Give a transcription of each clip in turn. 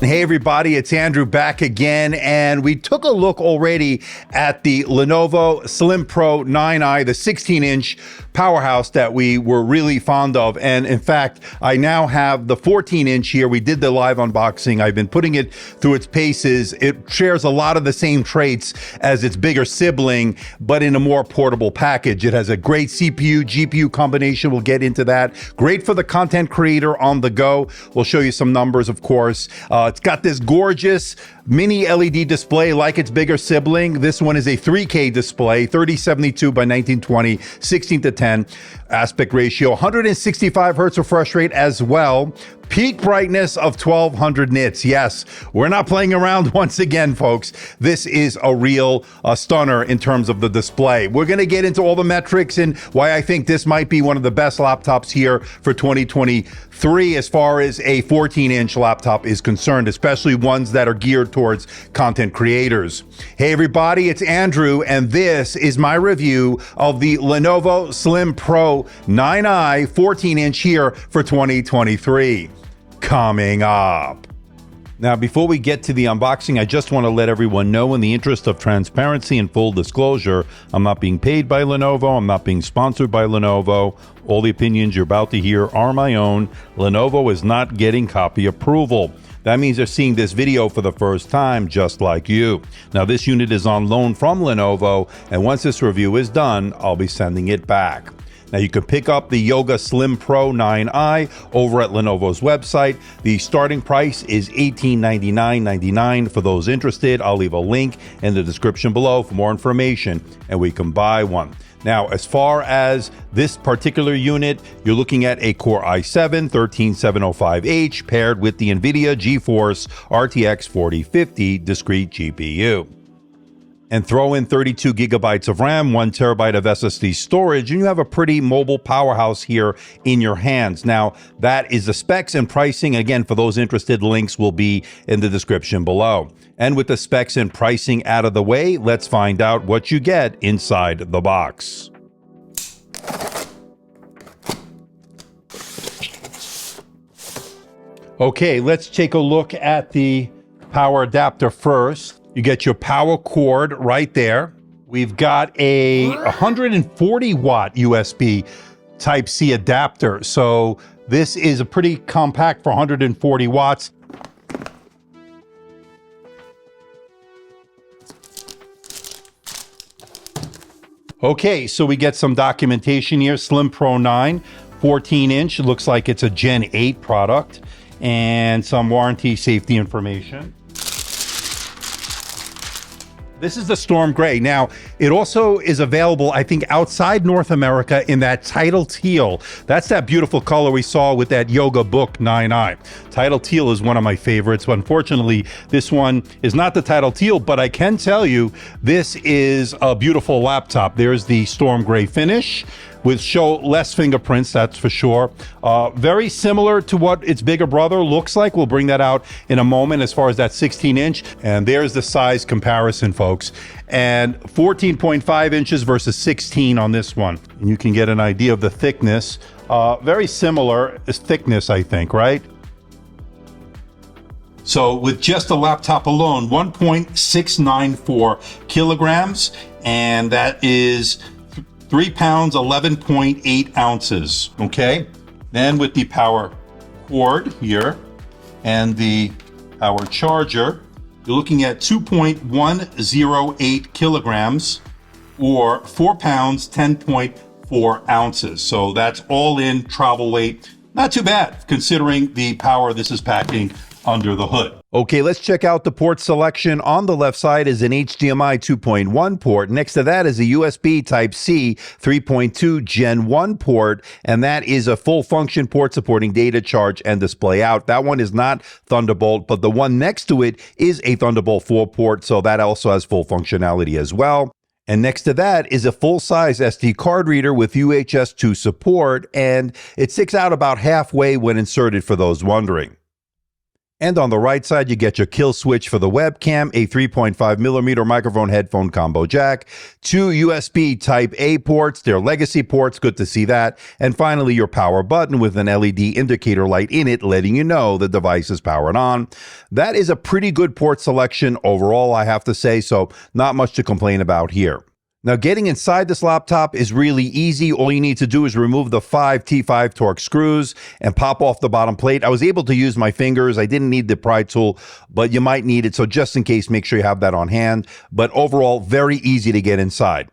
Hey everybody, it's Andrew back again, and we took a look already at the Lenovo Slim Pro 9i, the 16-inch powerhouse that we were really fond of. And in fact, I now have the 14-inch here. We did the live unboxing. I've been putting it through its paces. It shares a lot of the same traits as its bigger sibling, but in a more portable package. It has a great CPU, GPU combination. We'll get into that. Great for the content creator on the go. We'll show you some numbers, of course. It's got this gorgeous mini LED display like its bigger sibling. This one is a 3K display, 3072 by 1920, 16:10 aspect ratio, 165 hertz refresh rate as well. Peak brightness of 1200 nits. Yes, we're not playing around once again, folks. This is a real stunner in terms of the display. We're going to get into all the metrics and why I think this might be one of the best laptops here for 2023 as far as a 14-inch laptop is concerned, especially ones that are geared towards content creators. Hey everybody, it's Andrew, and this is my review of the Lenovo Slim Pro 9i 14-inch here for 2023. Coming up. Now, before we get to the unboxing, I just want to let everyone know, in the interest of transparency and full disclosure, I'm not being paid by Lenovo. I'm not being sponsored by Lenovo. All the opinions you're about to hear are my own. Lenovo is not getting copy approval. That means they're seeing this video for the first time, just like you. Now, this unit is on loan from Lenovo, and once this review is done, I'll be sending it back. Now, you can pick up the Yoga Slim Pro 9i over at Lenovo's website. The starting price is $1899.99 for those interested. I'll leave a link in the description below for more information, and we can buy one. Now, as far as this particular unit, you're looking at a Core i7-13705H paired with the NVIDIA GeForce RTX 4050 discrete GPU. And throw in 32 gigabytes of RAM, 1 terabyte of SSD storage, and you have a pretty mobile powerhouse here in your hands. Now, that is the specs and pricing. Again, for those interested, links will be in the description below. And with the specs and pricing out of the way, let's find out what you get inside the box. Okay, let's take a look at the power adapter first. You get your power cord right there. We've got a 140 watt USB Type-C adapter. So this is a pretty compact for 140 watts. Okay, so we get some documentation here. Slim Pro 9, 14-inch. It looks like it's a Gen 8 product. And some warranty safety information. This is the Storm Gray. Now, it also is available, I think, outside North America in that Tidal Teal. That's that beautiful color we saw with that Yoga Book 9i. Tidal Teal is one of my favorites. Unfortunately, this one is not the Tidal Teal, but I can tell you this is a beautiful laptop. There's the Storm Gray finish with show less fingerprints, that's for sure. Very similar to what its bigger brother looks like. We'll bring that out in a moment as far as that 16-inch. And there's the size comparison, folks. And 14.5 inches versus 16 on this one. And you can get an idea of the thickness. Very similar thickness, I think, right? So with just the laptop alone, 1.694 kilograms, and that is 3 pounds, 11.8 ounces, okay? Then with the power cord here and the power charger, you're looking at 2.108 kilograms or 4 pounds, 10.4 ounces. So that's all in travel weight. Not too bad considering the power this is packing under the hood. Okay, let's check out the port selection. On the left side is an HDMI 2.1 port. Next to that is a USB Type-C 3.2 Gen 1 port, and that is a full function port supporting data charge and display out. That one is not Thunderbolt, but the one next to it is a Thunderbolt 4 port, so that also has full functionality as well. And next to that is a full-size SD card reader with UHS 2 support, and it sticks out about halfway when inserted for those wondering. And on the right side, you get your kill switch for the webcam, a 3.5mm microphone headphone combo jack, two USB Type A ports, they're legacy ports, good to see that. And finally, your power button with an LED indicator light in it, letting you know the device is powered on. That is a pretty good port selection overall, I have to say, so not much to complain about here. Now, getting inside this laptop is really easy. All you need to do is remove the 5 T5 Torx screws and pop off the bottom plate. I was able to use my fingers. I didn't need the pry tool, but you might need it. So just in case, make sure you have that on hand. But overall, very easy to get inside.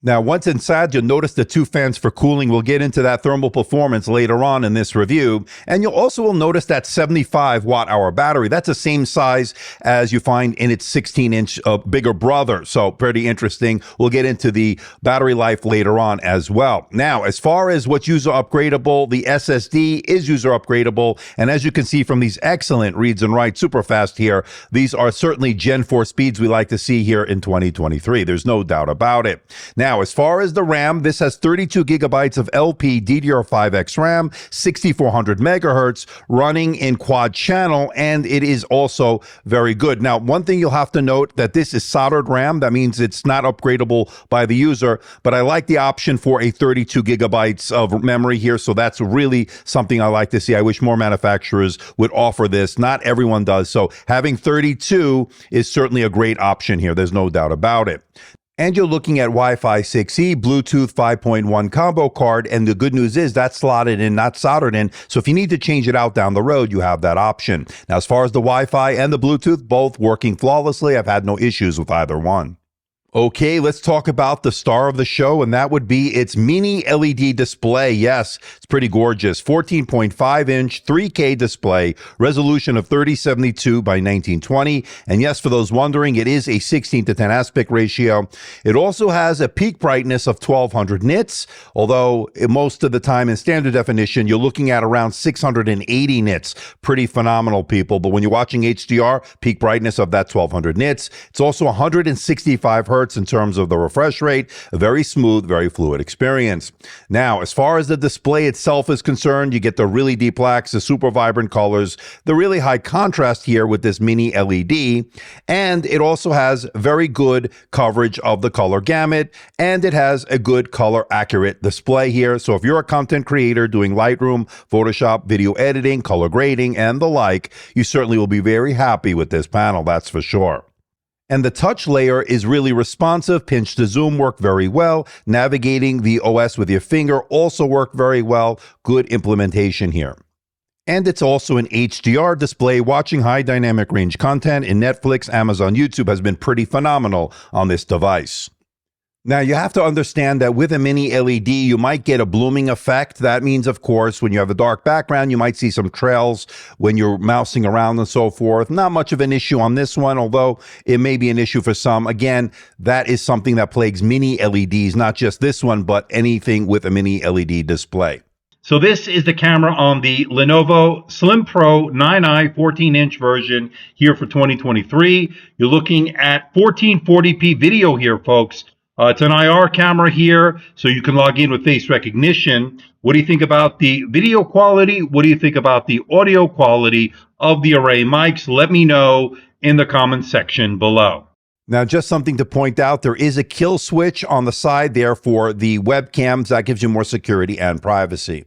Now, once inside, you'll notice the two fans for cooling. We'll get into that thermal performance later on in this review. And you'll also notice that 75 watt-hour battery. That's the same size as you find in its 16-inch bigger brother. So pretty interesting. We'll get into the battery life later on as well. Now, as far as what's user upgradable, the SSD is user upgradable. And as you can see from these excellent reads and writes super fast here, these are certainly Gen 4 speeds we like to see here in 2023. There's no doubt about it. Now, as far as the RAM, this has 32 gigabytes of LP DDR5X RAM, 6400 megahertz, running in quad channel, and it is also very good. Now, one thing you'll have to note that this is soldered RAM. That means it's not upgradable by the user, but I like the option for a 32 gigabytes of memory here, so that's really something I like to see. I wish more manufacturers would offer this. Not everyone does, so having 32 is certainly a great option here. There's no doubt about it. And you're looking at Wi-Fi 6E, Bluetooth 5.1 combo card, and the good news is that's slotted in, not soldered in, so if you need to change it out down the road, you have that option. Now, as far as the Wi-Fi and the Bluetooth, both working flawlessly. I've had no issues with either one. Okay, let's talk about the star of the show, and that would be its mini LED display. Yes, it's pretty gorgeous. 14.5-inch 3K display, resolution of 3072 by 1920. And yes, for those wondering, it is a 16:10 aspect ratio. It also has a peak brightness of 1200 nits, although most of the time in standard definition, you're looking at around 680 nits. Pretty phenomenal, people. But when you're watching HDR, peak brightness of that 1200 nits. It's also 165 hertz in terms of the refresh rate, a very smooth, very fluid experience. Now, as far as the display itself is concerned, you get the really deep blacks, the super vibrant colors, the really high contrast here with this mini LED, and it also has very good coverage of the color gamut, and it has a good color accurate display here. So if you're a content creator doing Lightroom, Photoshop, video editing, color grading, and the like, you certainly will be very happy with this panel, that's for sure. And the touch layer is really responsive. Pinch to zoom work very well. Navigating the OS with your finger also worked very well. Good implementation here. And it's also an HDR display. Watching high dynamic range content in Netflix, Amazon, YouTube has been pretty phenomenal on this device. Now, you have to understand that with a mini LED, you might get a blooming effect. That means, of course, when you have a dark background, you might see some trails when you're mousing around and so forth. Not much of an issue on this one, although it may be an issue for some. Again, that is something that plagues mini LEDs, not just this one, but anything with a mini LED display. So this is the camera on the Lenovo Slim Pro 9i 14-inch version here for 2023. You're looking at 1440p video here, folks. It's an IR camera here, so you can log in with face recognition. What do you think about the video quality? What do you think about the audio quality of the array mics? Let me know in the comments section below. Now, just something to point out, there is a kill switch on the side there for the webcams. That gives you more security and privacy.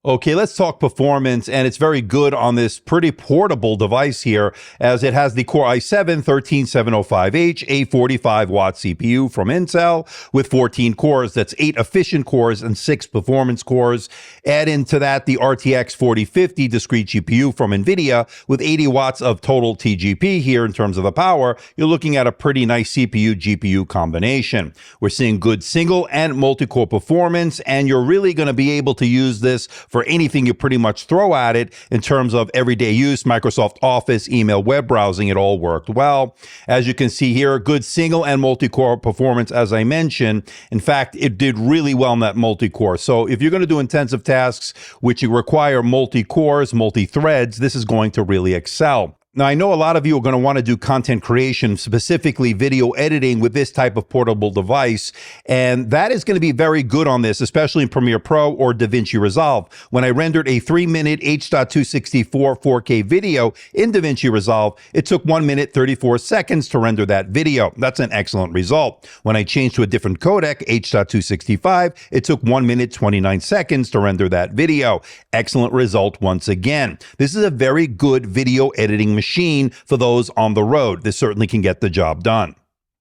Okay, let's talk performance, and it's very good on this pretty portable device here, as it has the Core i7-13705H, a 45-watt CPU from Intel with 14 cores. That's 8 efficient cores and 6 performance cores. Add into that the RTX 4050 discrete GPU from NVIDIA with 80 watts of total TGP here in terms of the power. You're looking at a pretty nice CPU-GPU combination. We're seeing good single and multi-core performance, and you're really going to be able to use this for anything you pretty much throw at it in terms of everyday use, Microsoft Office, email, web browsing, it all worked well. As you can see here, good single and multi-core performance, as I mentioned. In fact, it did really well in that multi-core. So if you're going to do intensive tasks which require multi-cores, multi-threads, this is going to really excel. Now, I know a lot of you are going to want to do content creation, specifically video editing with this type of portable device, and that is going to be very good on this, especially in Premiere Pro or DaVinci Resolve. When I rendered a 3-minute H.264 4K video in DaVinci Resolve, it took 1 minute 34 seconds to render that video. That's an excellent result. When I changed to a different codec, H.265, it took 1 minute 29 seconds to render that video. Excellent result once again. This is a very good video editing machine for those on the road. This certainly can get the job done.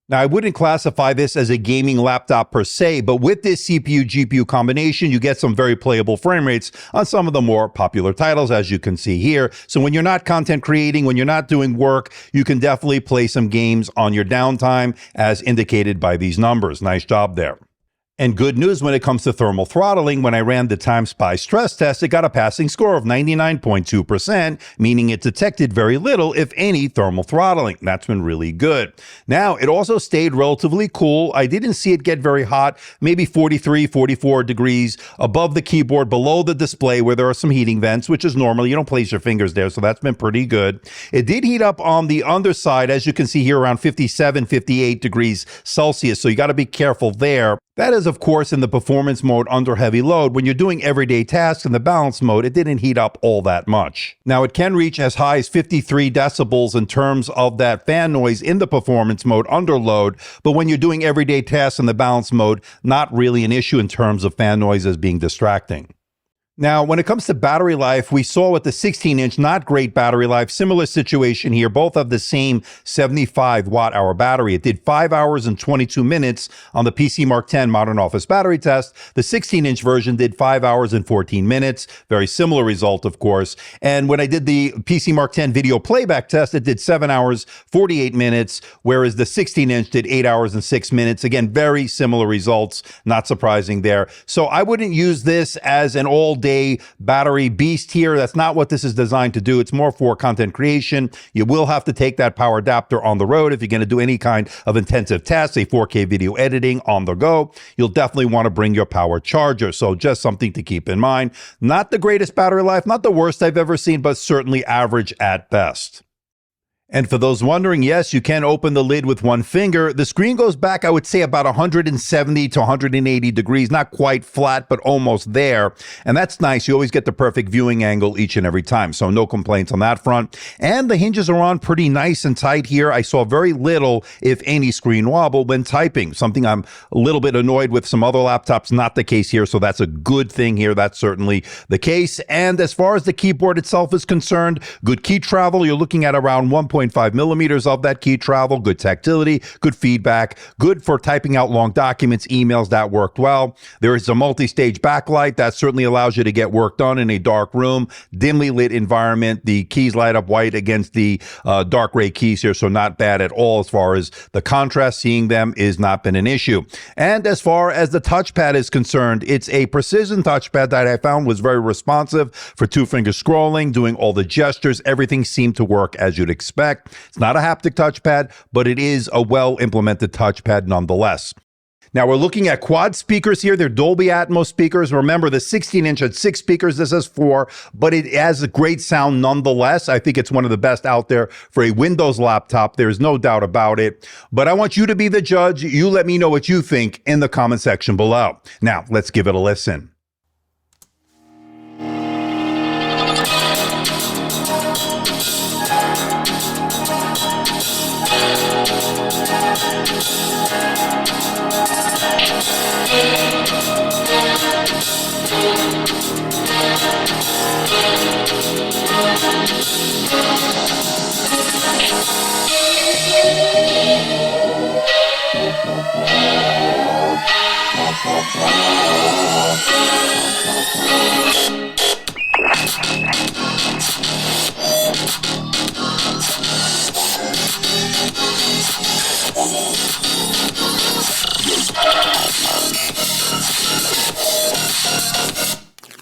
Now, I wouldn't classify this as a gaming laptop per se, but with this CPU-GPU combination, you get some very playable frame rates on some of the more popular titles, as you can see here. So when you're not content creating, when you're not doing work, you can definitely play some games on your downtime, as indicated by these numbers. Nice job there. And good news when it comes to thermal throttling. When I ran the Temps stress test, it got a passing score of 99.2%, meaning it detected very little, if any, thermal throttling. That's been really good. Now, it also stayed relatively cool. I didn't see it get very hot, maybe 43, 44 degrees above the keyboard, below the display where there are some heating vents, which is normal. You don't place your fingers there, so that's been pretty good. It did heat up on the underside, as you can see here, around 57, 58 degrees Celsius, so you got to be careful there. That is, of course, in the performance mode under heavy load. When you're doing everyday tasks in the balance mode, it didn't heat up all that much. Now, it can reach as high as 53 decibels in terms of that fan noise in the performance mode under load, but when you're doing everyday tasks in the balance mode, not really an issue in terms of fan noise as being distracting. Now, when it comes to battery life, we saw with the 16-inch, not great battery life. Similar situation here. Both have the same 75 watt-hour battery. It did 5 hours and 22 minutes on the PC Mark X Modern Office battery test. The 16-inch version did 5 hours and 14 minutes. Very similar result, of course. And when I did the PC Mark X video playback test, it did 7 hours, 48 minutes, whereas the 16-inch did 8 hours and 6 minutes. Again, very similar results. Not surprising there. So I wouldn't use this as an all-day battery beast here. That's not what this is designed to do. It's more for content creation. You will have to take that power adapter on the road if you're going to do any kind of intensive tasks, say 4K video editing on the go. You'll definitely want to bring your power charger. So just something to keep in mind. Not the greatest battery life, not the worst I've ever seen, but certainly average at best. And for those wondering, yes, you can open the lid with one finger. The screen goes back, I would say, about 170 to 180 degrees, not quite flat, but almost there. And that's nice. You always get the perfect viewing angle each and every time. So no complaints on that front. And the hinges are on pretty nice and tight here. I saw very little, if any, screen wobble when typing. Something I'm a little bit annoyed with some other laptops, not the case here. So that's a good thing here. That's certainly the case. And as far as the keyboard itself is concerned, good key travel. You're looking at around 1.5 millimeters of that key travel, good tactility, good feedback, good for typing out long documents, emails. That worked well. There is a multi-stage backlight that certainly allows you to get work done in a dark room, dimly lit environment. The keys light up white against the dark gray keys here, so not bad at all as far as the contrast. Seeing them is not been an issue. And as far as the touchpad is concerned, it's a precision touchpad that I found was very responsive for two-finger scrolling, doing all the gestures. Everything seemed to work as you'd expect. It's not a haptic touchpad, but it is a well-implemented touchpad nonetheless. Now we're looking at quad speakers here. They're Dolby Atmos speakers. Remember, the 16-inch had 6 speakers. This has 4, but it has a great sound nonetheless. I think it's one of the best out there for a Windows laptop. There's no doubt about it. But I want you to be the judge. You let me know what you think in the comment section below. Now, let's give it a listen.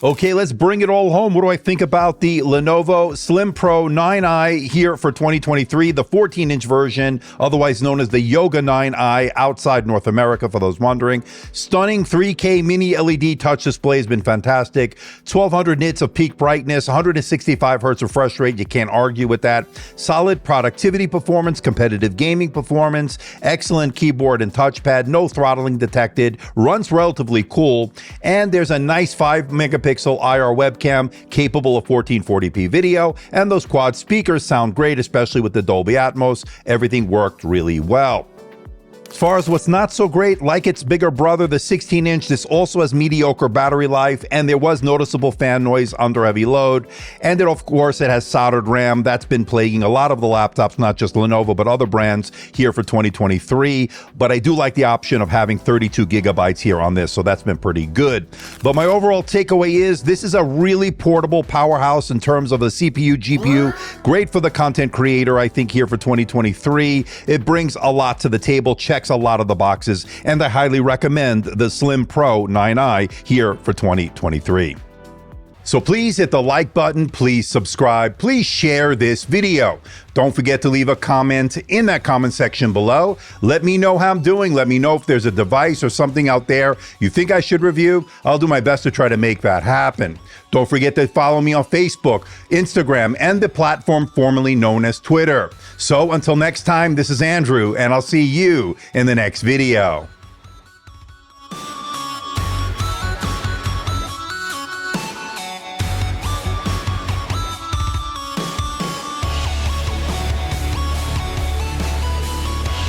Okay, let's bring it all home. What do I think about the Lenovo Slim Pro 9i here for 2023, the 14-inch version, otherwise known as the Yoga 9i outside North America, for those wondering. Stunning 3K mini LED touch display has been fantastic. 1200 nits of peak brightness, 165 hertz refresh rate. You can't argue with that. Solid productivity performance, competitive gaming performance, excellent keyboard and touchpad, no throttling detected, runs relatively cool, and there's a nice 5-megapixel IR webcam capable of 1440p video, and those quad speakers sound great, especially with the Dolby Atmos. Everything worked really well. As far as what's not so great, like its bigger brother, the 16-inch, this also has mediocre battery life, and there was noticeable fan noise under heavy load. And of course, it has soldered RAM. That's been plaguing a lot of the laptops, not just Lenovo, but other brands here for 2023. But I do like the option of having 32 gigabytes here on this, so that's been pretty good. But my overall takeaway is this is a really portable powerhouse in terms of the CPU, GPU. Great for the content creator, I think, here for 2023. It brings a lot to the table, checks a lot of the boxes, and I highly recommend the Slim Pro 9i here for 2023. So please hit the like button, please subscribe, please share this video. Don't forget to leave a comment in that comment section below. Let me know how I'm doing. Let me know if there's a device or something out there you think I should review. I'll do my best to try to make that happen. Don't forget to follow me on Facebook, Instagram, and the platform formerly known as Twitter. So until next time, this is Andrew, and I'll see you in the next video.